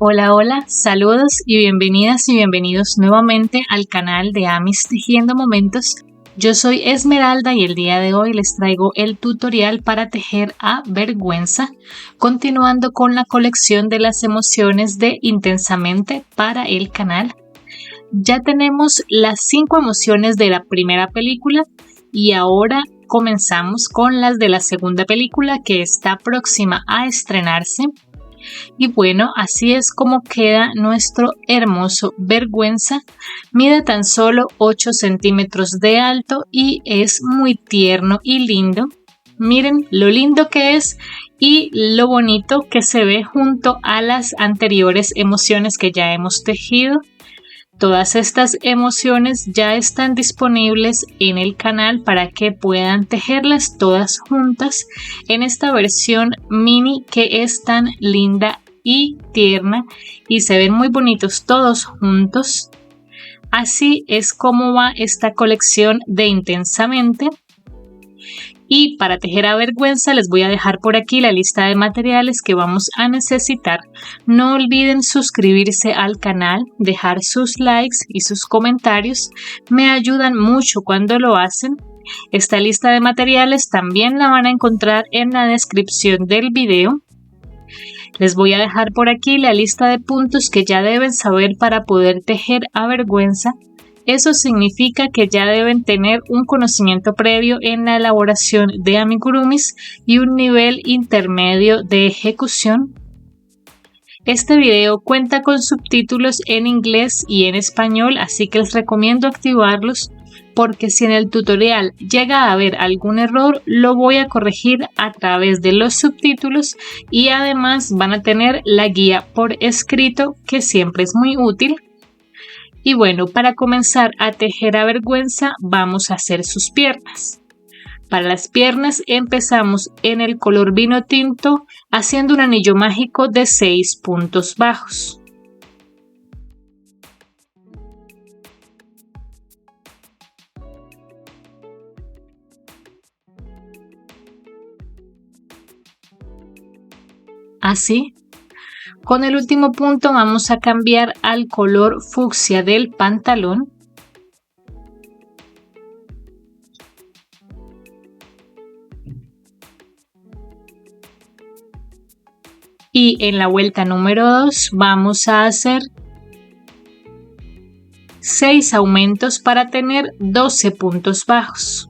Hola, hola, saludos y bienvenidas y bienvenidos nuevamente al canal de Amis Tejiendo Momentos. Yo soy Esmeralda y el día de hoy les traigo el tutorial para tejer a vergüenza, continuando con la colección de las emociones de Intensamente para el canal. Ya tenemos las 5 emociones de la primera película y ahora comenzamos con las de la segunda película que está próxima a estrenarse. Y bueno, así es como queda nuestro hermoso vergüenza. Mide tan solo 8 centímetros de alto y es muy tierno y lindo. Miren lo lindo que es y lo bonito que se ve junto a las anteriores emociones que ya hemos tejido. Todas estas emociones ya están disponibles en el canal para que puedan tejerlas todas juntas en esta versión mini que es tan linda y tierna y se ven muy bonitos todos juntos. Así es como va esta colección de Intensamente. Y para tejer a vergüenza les voy a dejar por aquí la lista de materiales que vamos a necesitar. No olviden suscribirse al canal, dejar sus likes y sus comentarios. Me ayudan mucho cuando lo hacen. Esta lista de materiales también la van a encontrar en la descripción del video. Les voy a dejar por aquí la lista de puntos que ya deben saber para poder tejer a vergüenza. Eso significa que ya deben tener un conocimiento previo en la elaboración de amigurumis y un nivel intermedio de ejecución. Este video cuenta con subtítulos en inglés y en español, así que les recomiendo activarlos porque si en el tutorial llega a haber algún error, lo voy a corregir a través de los subtítulos y además van a tener la guía por escrito, que siempre es muy útil. Y bueno, para comenzar a tejer a vergüenza vamos a hacer sus piernas. Para las piernas empezamos en el color vino tinto haciendo un anillo mágico de 6 puntos bajos. Así. Con el último punto vamos a cambiar al color fucsia del pantalón. Y en la vuelta número 2 vamos a hacer 6 aumentos para tener 12 puntos bajos.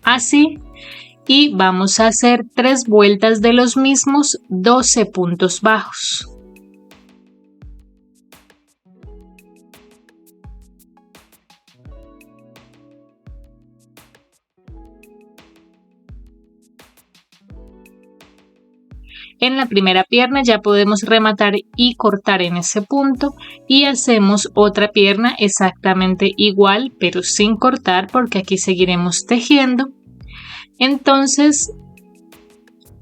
Así, y vamos a hacer 3 vueltas de los mismos 12 puntos bajos. En la primera pierna ya podemos rematar y cortar en ese punto y hacemos otra pierna exactamente igual pero sin cortar porque aquí seguiremos tejiendo. Entonces,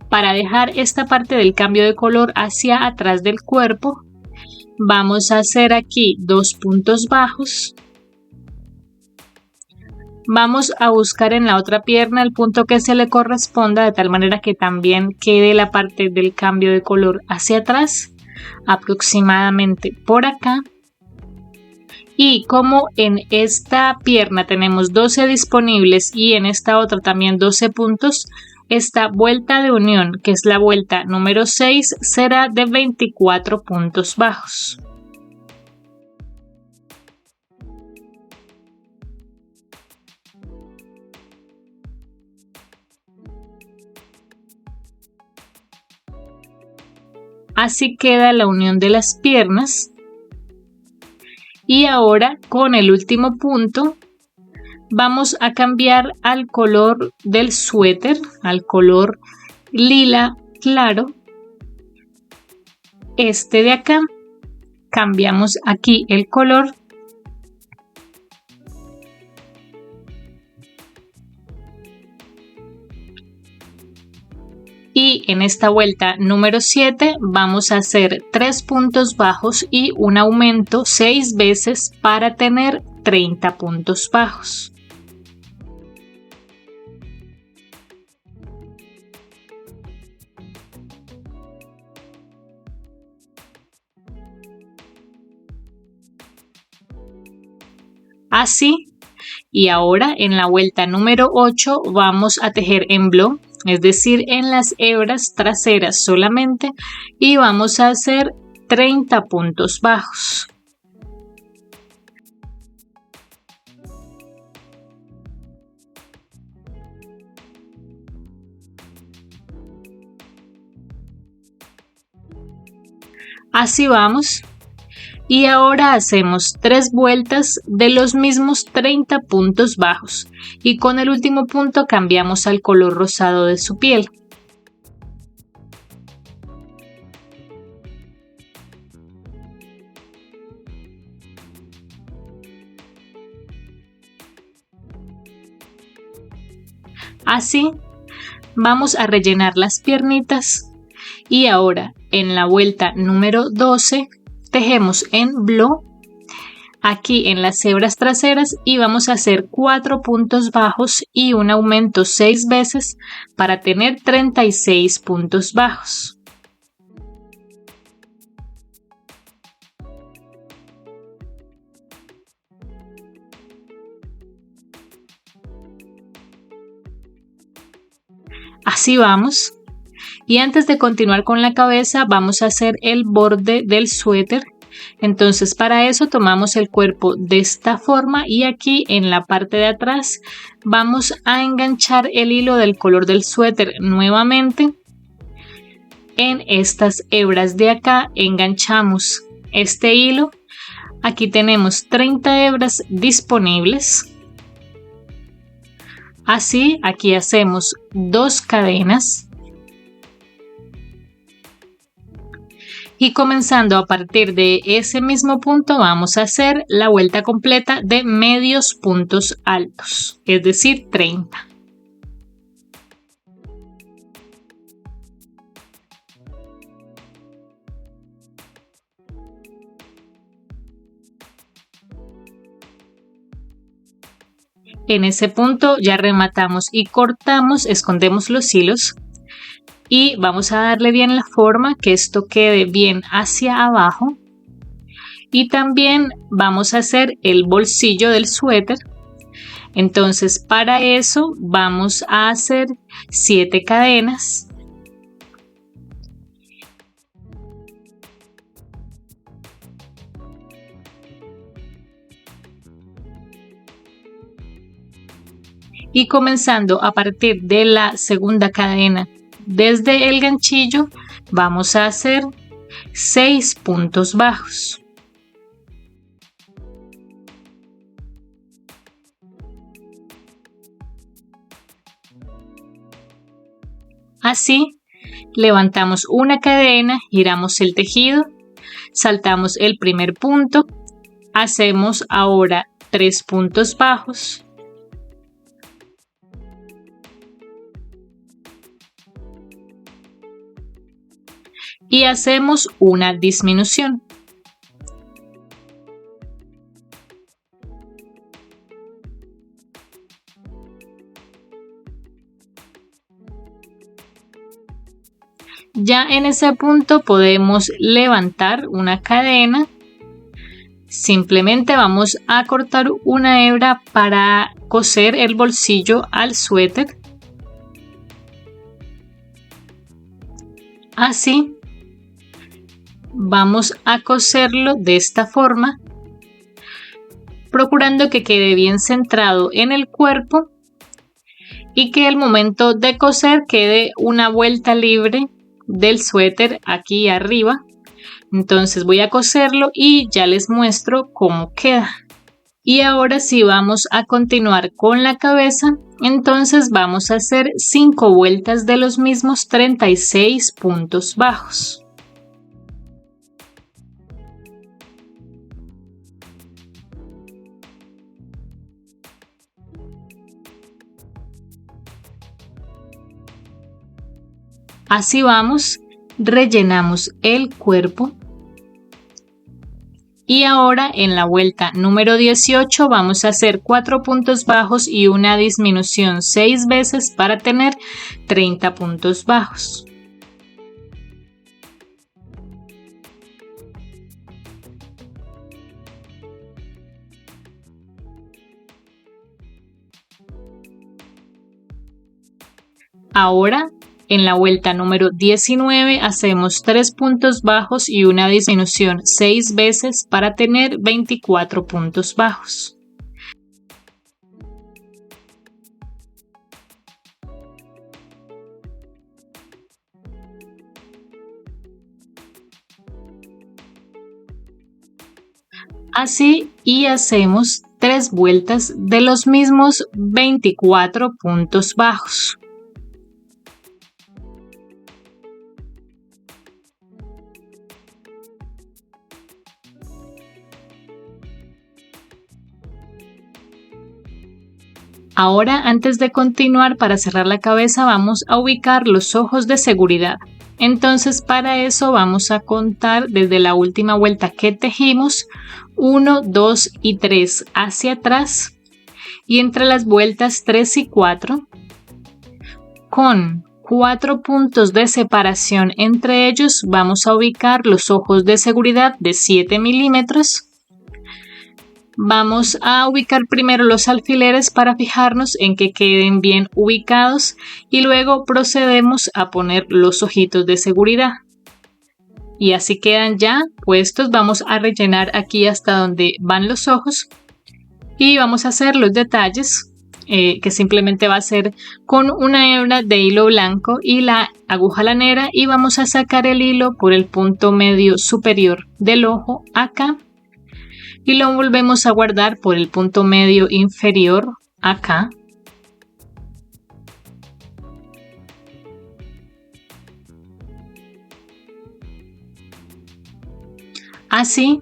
para dejar esta parte del cambio de color hacia atrás del cuerpo, vamos a hacer aquí 2 puntos bajos. Vamos a buscar en la otra pierna el punto que se le corresponda de tal manera que también quede la parte del cambio de color hacia atrás, aproximadamente por acá. Y como en esta pierna tenemos 12 disponibles y en esta otra también 12 puntos, esta vuelta de unión, que es la vuelta número 6, será de 24 puntos bajos. Así queda la unión de las piernas. Y ahora con el último punto vamos a cambiar al color del suéter, al color lila claro. Este de acá, cambiamos aquí el color. Y en esta vuelta número 7 vamos a hacer 3 puntos bajos y un aumento 6 veces para tener 30 puntos bajos. Así, y ahora en la vuelta número 8 vamos a tejer en blow, es decir, en las hebras traseras solamente, y vamos a hacer 30 puntos bajos. Así vamos. Y ahora hacemos 3 vueltas de los mismos 30 puntos bajos y con el último punto cambiamos al color rosado de su piel. Así vamos a rellenar las piernitas y ahora en la vuelta número 12 tejemos en blow aquí en las hebras traseras y vamos a hacer 4 puntos bajos y un aumento 6 veces para tener 36 puntos bajos. Así vamos. Y antes de continuar con la cabeza vamos a hacer el borde del suéter. Entonces para eso tomamos el cuerpo de esta forma y aquí en la parte de atrás vamos a enganchar el hilo del color del suéter nuevamente. En estas hebras de acá enganchamos este hilo. Aquí tenemos 30 hebras disponibles. Así aquí hacemos 2 cadenas. Y comenzando a partir de ese mismo punto vamos a hacer la vuelta completa de medios puntos altos, es decir, 30. En ese punto ya rematamos y cortamos, escondemos los hilos. Y vamos a darle bien la forma, que esto quede bien hacia abajo. Y también vamos a hacer el bolsillo del suéter. Entonces para eso vamos a hacer 7 cadenas. Y comenzando a partir de la segunda cadena desde el ganchillo vamos a hacer 6 puntos bajos. Así levantamos una cadena, giramos el tejido, saltamos el primer punto, hacemos ahora 3 puntos bajos. Y hacemos una disminución. Ya en ese punto podemos levantar una cadena. Simplemente vamos a cortar una hebra para coser el bolsillo al suéter. Así. Vamos a coserlo de esta forma, procurando que quede bien centrado en el cuerpo y que al momento de coser quede una vuelta libre del suéter aquí arriba. Entonces voy a coserlo y ya les muestro cómo queda. Y ahora sí vamos a continuar con la cabeza. Entonces vamos a hacer 5 vueltas de los mismos 36 puntos bajos. Así vamos, rellenamos el cuerpo. Y ahora en la vuelta número 18 vamos a hacer 4 puntos bajos y una disminución 6 veces para tener 30 puntos bajos. Ahora, en la vuelta número 19 hacemos 3 puntos bajos y una disminución 6 veces para tener 24 puntos bajos. Así, y hacemos 3 vueltas de los mismos 24 puntos bajos. Ahora, antes de continuar, para cerrar la cabeza vamos a ubicar los ojos de seguridad. Entonces, para eso vamos a contar desde la última vuelta que tejimos 1, 2 y 3 hacia atrás, y entre las vueltas 3 y 4 con 4 puntos de separación entre ellos vamos a ubicar los ojos de seguridad de 7 milímetros. Vamos a ubicar primero los alfileres para fijarnos en que queden bien ubicados y luego procedemos a poner los ojitos de seguridad. Y así quedan ya puestos. Vamos a rellenar aquí hasta donde van los ojos y vamos a hacer los detalles que simplemente va a ser con una hebra de hilo blanco y la aguja lanera, y vamos a sacar el hilo por el punto medio superior del ojo acá. Y lo volvemos a guardar por el punto medio inferior acá. Así.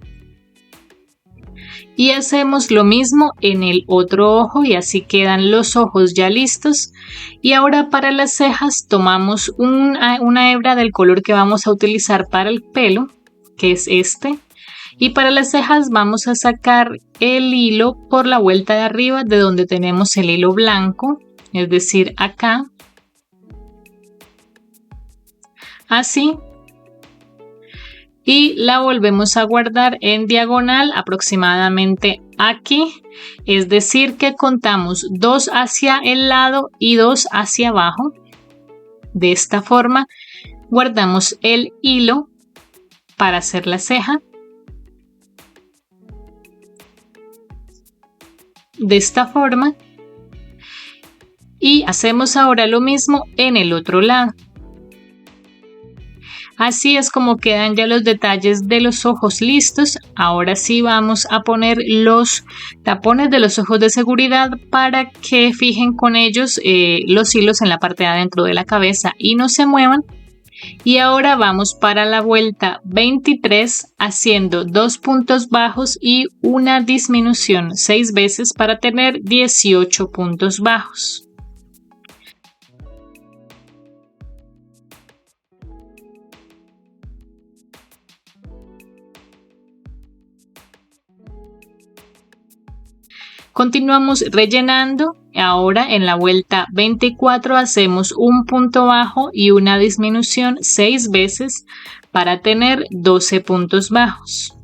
Y hacemos lo mismo en el otro ojo y así quedan los ojos ya listos. Y ahora para las cejas tomamos una hebra del color que vamos a utilizar para el pelo, que es este. Y para las cejas vamos a sacar el hilo por la vuelta de arriba de donde tenemos el hilo blanco, es decir, acá. Así. Y la volvemos a guardar en diagonal aproximadamente aquí. Es decir, que contamos 2 hacia el lado y 2 hacia abajo. De esta forma guardamos el hilo para hacer la ceja. De esta forma, y hacemos ahora lo mismo en el otro lado. Así es como quedan ya los detalles de los ojos listos. Ahora sí vamos a poner los tapones de los ojos de seguridad para que fijen con ellos los hilos en la parte de adentro de la cabeza y no se muevan. Y ahora vamos para la vuelta 23 haciendo 2 puntos bajos y una disminución 6 veces para tener 18 puntos bajos. Continuamos rellenando. Ahora en la vuelta 24 hacemos un punto bajo y una disminución 6 veces para tener 12 puntos bajos.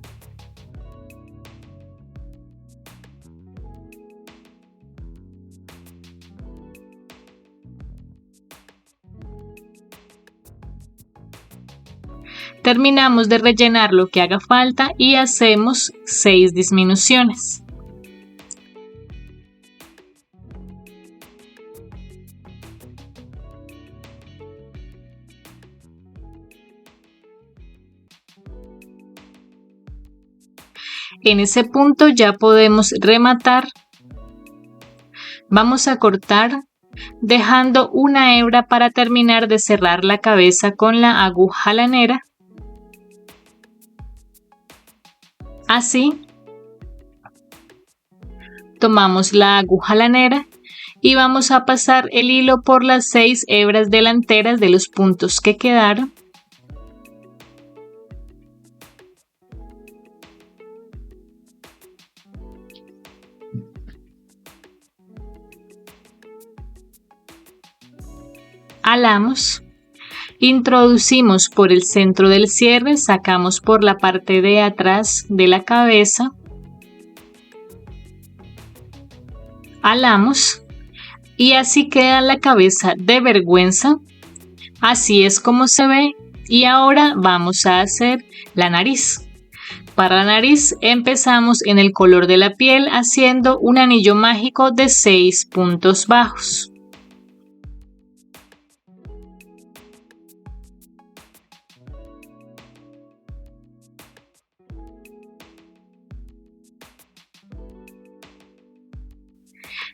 Terminamos de rellenar lo que haga falta y hacemos 6 disminuciones. En ese punto ya podemos rematar. Vamos a cortar dejando una hebra para terminar de cerrar la cabeza con la aguja lanera. Así. Tomamos la aguja lanera y vamos a pasar el hilo por las 6 hebras delanteras de los puntos que quedaron. Alamos, introducimos por el centro del cierre, sacamos por la parte de atrás de la cabeza, alamos y así queda la cabeza de vergüenza. Así es como se ve y ahora vamos a hacer la nariz. Para la nariz empezamos en el color de la piel haciendo un anillo mágico de 6 puntos bajos.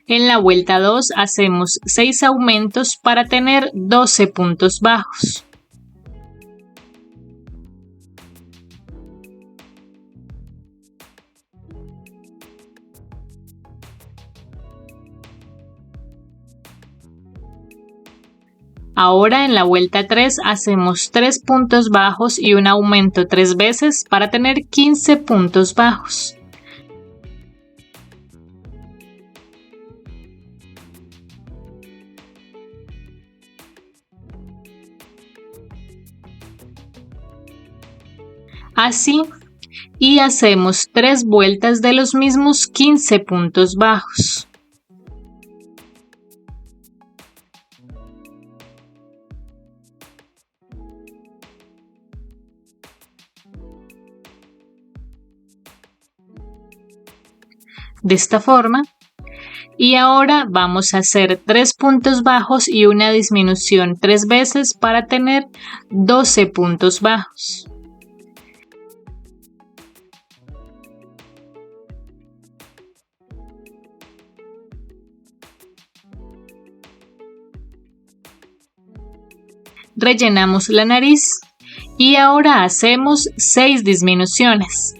En la vuelta 2 hacemos 6 aumentos para tener 12 puntos bajos. Ahora en la vuelta 3 hacemos 3 puntos bajos y un aumento 3 veces para tener 15 puntos bajos. Así, y hacemos 3 vueltas de los mismos 15 puntos bajos. De esta forma, y ahora vamos a hacer 3 puntos bajos y una disminución 3 veces para tener 12 puntos bajos. Rellenamos la nariz y ahora hacemos 6 disminuciones.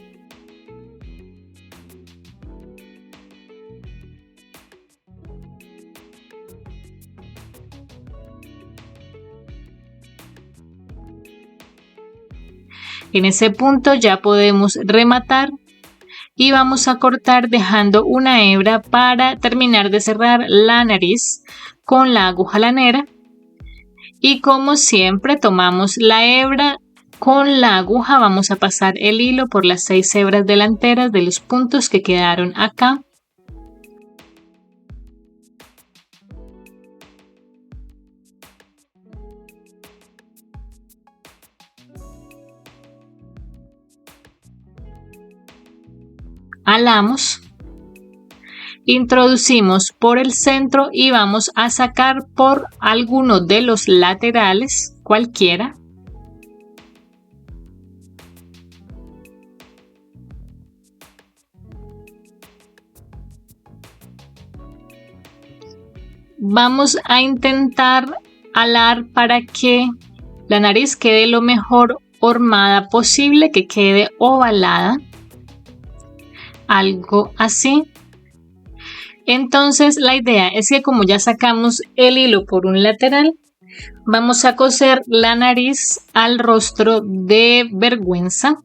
En ese punto ya podemos rematar y vamos a cortar dejando una hebra para terminar de cerrar la nariz con la aguja lanera. Y como siempre tomamos la hebra, con la aguja vamos a pasar el hilo por las 6 hebras delanteras de los puntos que quedaron acá. Alamos, introducimos por el centro y vamos a sacar por alguno de los laterales, cualquiera. Vamos a intentar alar para que la nariz quede lo mejor hormada posible, que quede ovalada. Algo así. Entonces la idea es que como ya sacamos el hilo por un lateral, vamos a coser la nariz al rostro de vergüenza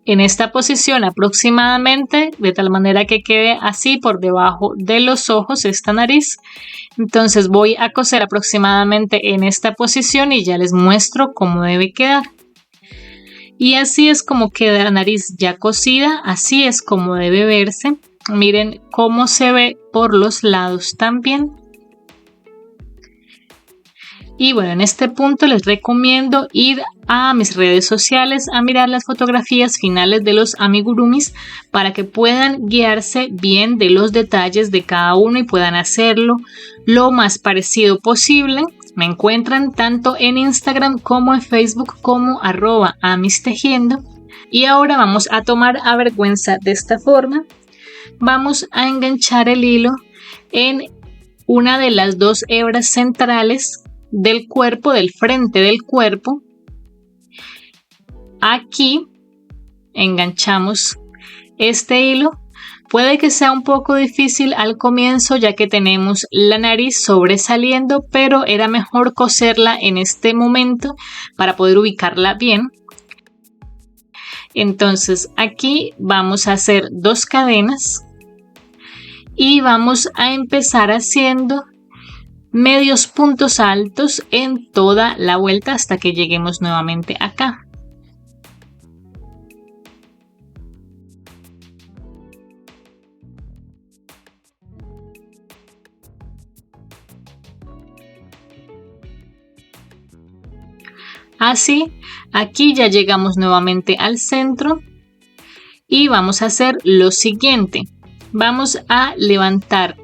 en esta posición aproximadamente, de tal manera que quede así por debajo de los ojos esta nariz. Entonces voy a coser aproximadamente en esta posición y ya les muestro cómo debe quedar. Y así es como queda la nariz ya cosida, así es como debe verse. Miren cómo se ve por los lados también. Y bueno, en este punto les recomiendo ir a mis redes sociales a mirar las fotografías finales de los amigurumis para que puedan guiarse bien de los detalles de cada uno y puedan hacerlo lo más parecido posible. Me encuentran tanto en Instagram como en Facebook como @amistejiendo. Y ahora vamos a tomar a vergüenza de esta forma. Vamos a enganchar el hilo en una de las 2 hebras centrales del cuerpo, del frente del cuerpo. Aquí enganchamos este hilo, Puede que sea un poco difícil al comienzo ya que tenemos la nariz sobresaliendo, pero era mejor coserla en este momento para poder ubicarla bien. Entonces aquí vamos a hacer 2 cadenas y vamos a empezar haciendo medios puntos altos en toda la vuelta hasta que lleguemos nuevamente acá. Así, aquí ya llegamos nuevamente al centro y vamos a hacer lo siguiente. Vamos a levantar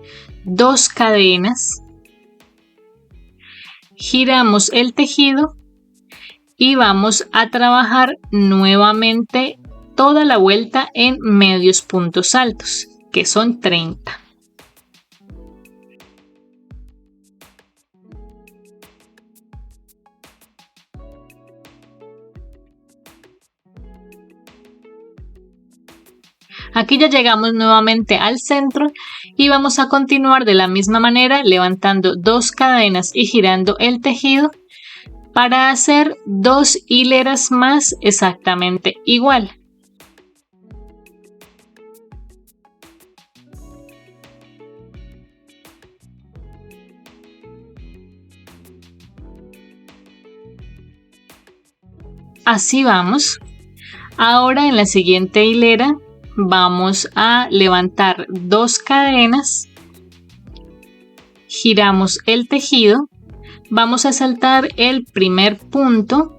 2 cadenas, giramos el tejido y vamos a trabajar nuevamente toda la vuelta en medios puntos altos, que son 30. Aquí ya llegamos nuevamente al centro y vamos a continuar de la misma manera levantando 2 cadenas y girando el tejido para hacer 2 hileras más exactamente igual. Así vamos. Ahora en la siguiente hilera vamos a levantar 2 cadenas, giramos el tejido, vamos a saltar el primer punto,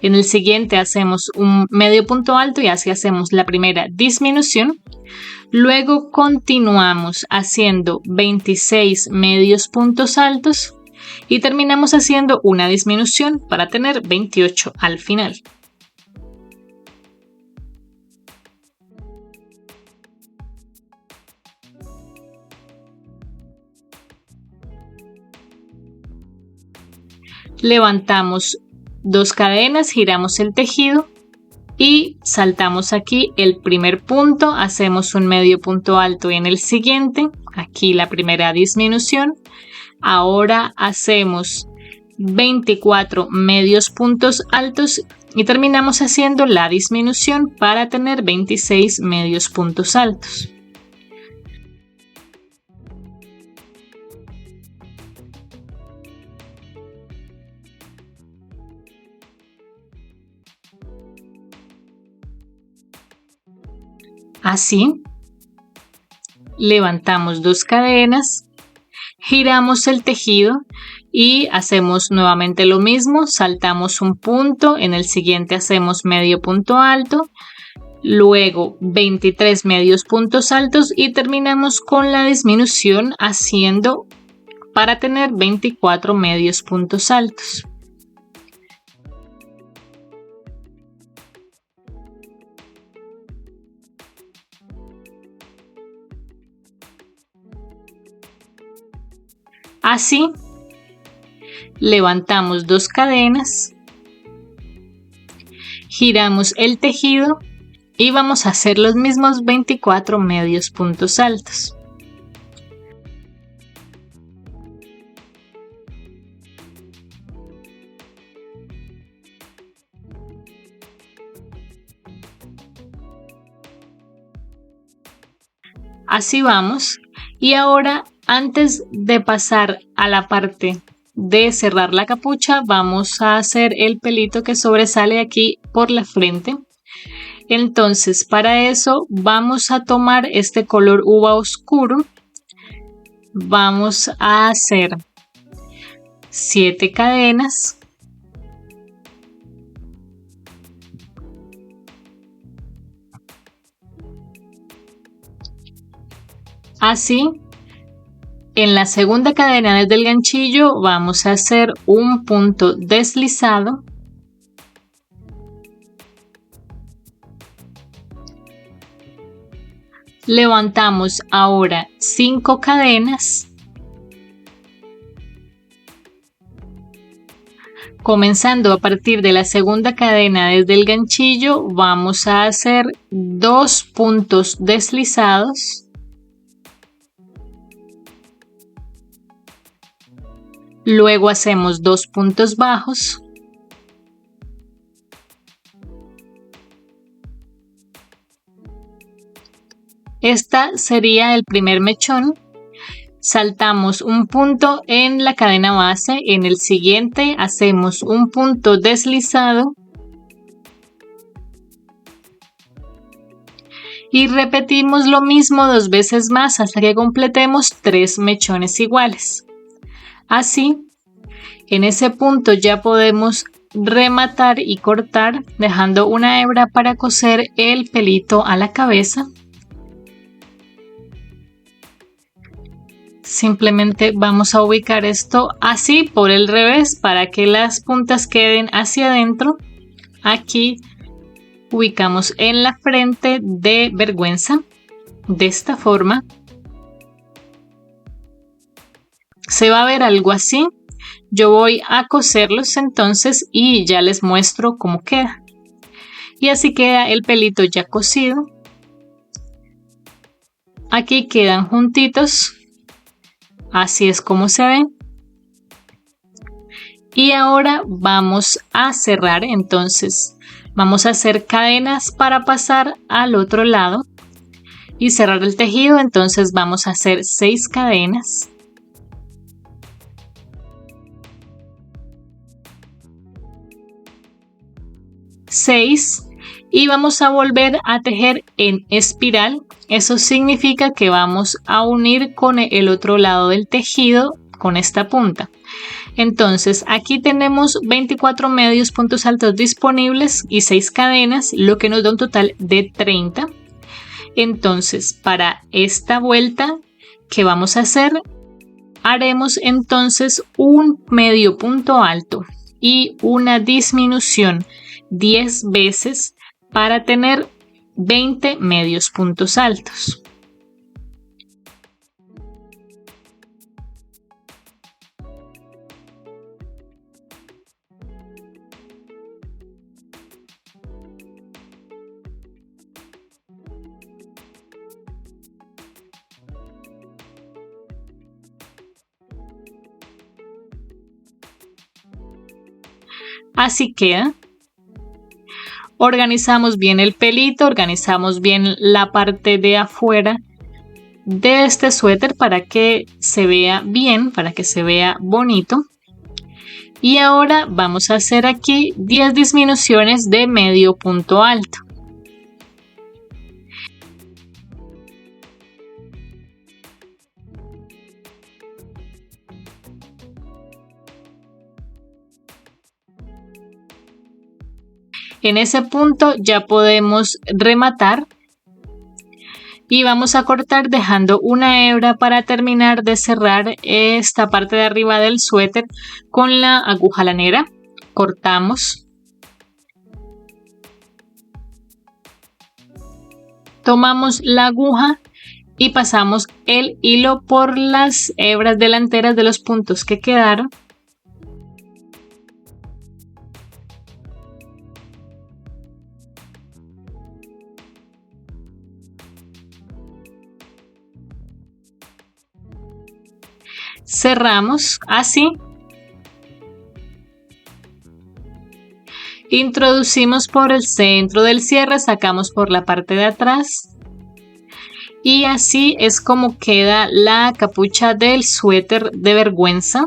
en el siguiente hacemos un medio punto alto y así hacemos la primera disminución, luego continuamos haciendo 26 medios puntos altos y terminamos haciendo una disminución para tener 28 al final. Levantamos 2 cadenas, giramos el tejido y saltamos aquí el primer punto, hacemos un medio punto alto en el siguiente, aquí la primera disminución. Ahora hacemos 24 medios puntos altos y terminamos haciendo la disminución para tener 26 medios puntos altos. Así, levantamos 2 cadenas, giramos el tejido y hacemos nuevamente lo mismo, saltamos un punto, en el siguiente hacemos medio punto alto, luego 23 medios puntos altos y terminamos con la disminución haciendo para tener 24 medios puntos altos. Así, levantamos 2 cadenas, giramos el tejido y vamos a hacer los mismos 24 medios puntos altos. Así vamos. Y ahora, antes de pasar a la parte de cerrar la capucha, vamos a hacer el pelito que sobresale aquí por la frente. Entonces, para eso vamos a tomar este color uva oscuro. Vamos a hacer 7 cadenas. Así, en la segunda cadena desde el ganchillo vamos a hacer un punto deslizado. Levantamos ahora 5 cadenas. Comenzando a partir de la segunda cadena desde el ganchillo, vamos a hacer 2 puntos deslizados. Luego hacemos 2 puntos bajos. Esta sería el primer mechón. Saltamos un punto en la cadena base, en el siguiente hacemos un punto deslizado y repetimos lo mismo 2 veces más hasta que completemos 3 mechones iguales. Así, en ese punto ya podemos rematar y cortar dejando una hebra para coser el pelito a la cabeza. Simplemente vamos a ubicar esto así por el revés para que las puntas queden hacia adentro. Aquí ubicamos en la frente de vergüenza de esta forma. Se va a ver algo así. Yo voy a coserlos entonces y ya les muestro cómo queda. Y así queda el pelito ya cosido. Aquí quedan juntitos. Así es como se ve. Y ahora vamos a cerrar, entonces vamos a hacer cadenas para pasar al otro lado y cerrar el tejido. Entonces vamos a hacer 6 cadenas. Y vamos a volver a tejer en espiral. Eso significa que vamos a unir con el otro lado del tejido con esta punta. Entonces aquí tenemos 24 medios puntos altos disponibles y 6 cadenas, lo que nos da un total de 30. Entonces para esta vuelta que vamos a hacer, haremos entonces un medio punto alto y una disminución 10 veces para tener 20 medios puntos altos. Así queda. Organizamos bien el pelito, organizamos bien la parte de afuera de este suéter para que se vea bien, para que se vea bonito. Y ahora vamos a hacer aquí 10 disminuciones de medio punto alto. En ese punto ya podemos rematar y vamos a cortar dejando una hebra para terminar de cerrar esta parte de arriba del suéter con la aguja lanera. Cortamos. Tomamos la aguja y pasamos el hilo por las hebras delanteras de los puntos que quedaron. Cerramos así. Introducimos por el centro del cierre, sacamos por la parte de atrás. Y así es como queda la capucha del suéter de vergüenza.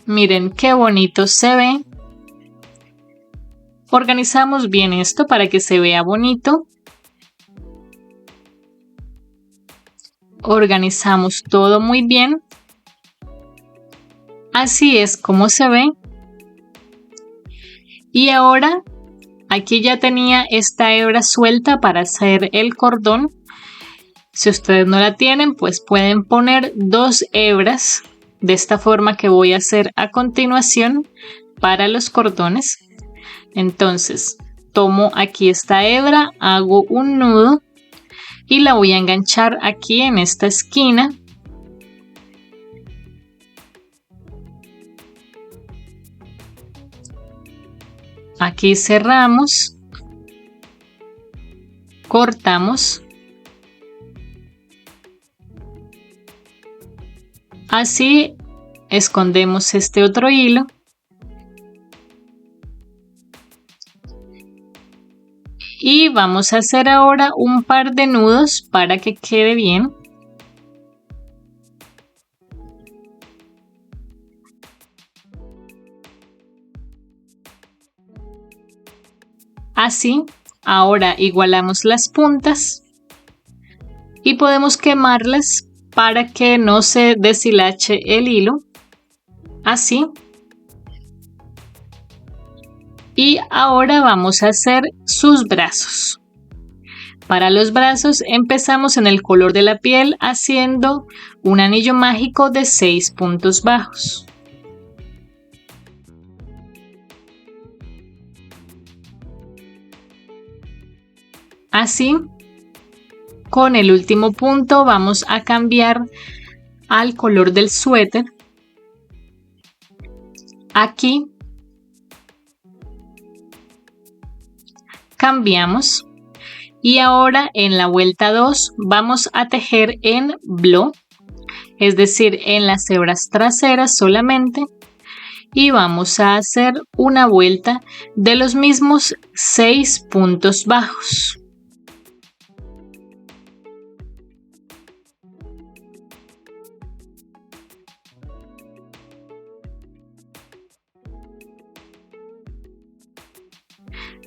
Miren qué bonito se ve. Organizamos bien esto para que se vea bonito. Organizamos todo muy bien. Así es como se ve. Y ahora aquí ya tenía esta hebra suelta para hacer el cordón. Si ustedes no la tienen, pues pueden poner 2 hebras de esta forma que voy a hacer a continuación para los cordones. Entonces tomo aquí esta hebra, hago un nudo y la voy a enganchar aquí en esta esquina. Aquí cerramos, cortamos Así escondemos este otro hilo y vamos a hacer ahora un par de nudos para que quede bien. Así, ahora igualamos las puntas y podemos quemarlas para que no se deshilache el hilo. Así. Y ahora vamos a hacer sus brazos. Para los brazos empezamos en el color de la piel haciendo un anillo mágico de 6 puntos bajos. Así, con el último punto vamos a cambiar al color del suéter. Aquí cambiamos y ahora en la vuelta 2 vamos a tejer en bleó, es decir, en las hebras traseras solamente, y vamos a hacer una vuelta de los mismos 6 puntos bajos.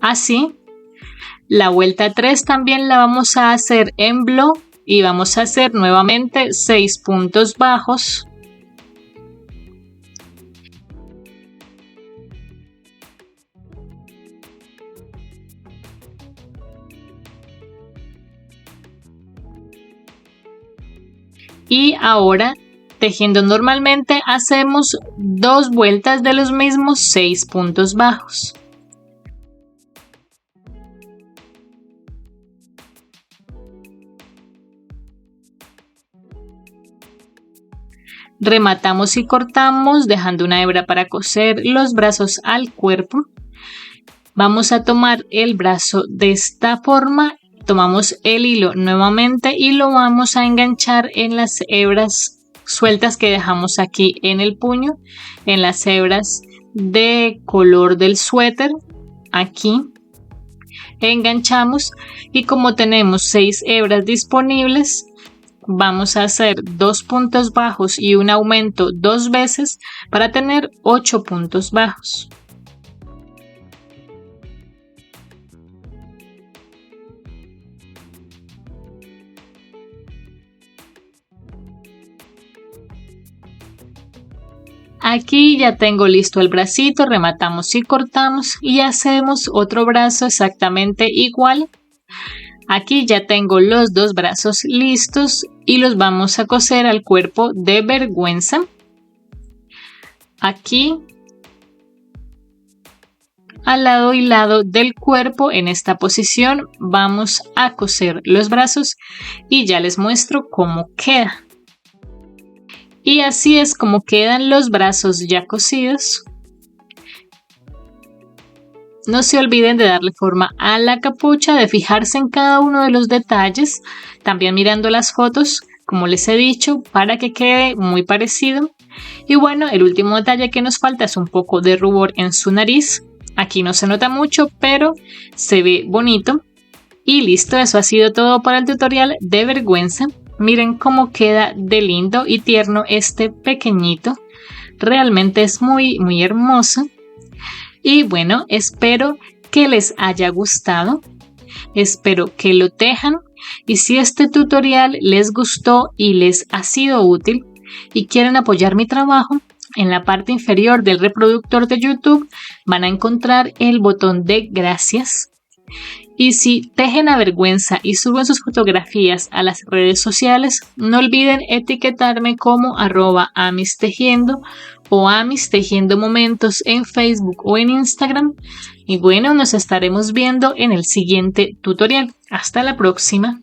Así, la vuelta 3 también la vamos a hacer en bleó y vamos a hacer nuevamente 6 puntos bajos. Y ahora, tejiendo normalmente, hacemos 2 vueltas de los mismos 6 puntos bajos. Rematamos y cortamos dejando una hebra para coser los brazos al cuerpo. Vamos a tomar el brazo de esta forma, tomamos el hilo nuevamente y lo vamos a enganchar en las hebras sueltas que dejamos aquí en el puño, en las hebras de color del suéter. Aquí enganchamos y como tenemos 6 hebras disponibles, vamos a hacer 2 puntos bajos y un aumento 2 veces para tener 8 puntos bajos. Aquí ya tengo listo el bracito, rematamos y cortamos y hacemos otro brazo exactamente igual. Aquí ya tengo los 2 brazos listos y los vamos a coser al cuerpo de vergüenza. Aquí, al lado y lado del cuerpo, en esta posición, vamos a coser los brazos y ya les muestro cómo queda. Y así es como quedan los brazos ya cosidos. No se olviden de darle forma a la capucha, de fijarse en cada uno de los detalles, también mirando las fotos, como les he dicho, para que quede muy parecido. Y bueno, el último detalle que nos falta es un poco de rubor en su nariz. Aquí no se nota mucho, pero se ve bonito. Y listo, eso ha sido todo para el tutorial de vergüenza. Miren cómo queda de lindo y tierno este pequeñito. Realmente es muy hermoso. Y bueno, espero que les haya gustado, espero que lo tejan y si este tutorial les gustó y les ha sido útil y quieren apoyar mi trabajo, en la parte inferior del reproductor de YouTube van a encontrar el botón de gracias. Y si tejen a vergüenza y suben sus fotografías a las redes sociales, no olviden etiquetarme como @amistejiendo o Amistejiendo Momentos en Facebook o en Instagram. Y bueno, nos estaremos viendo en el siguiente tutorial. Hasta la próxima.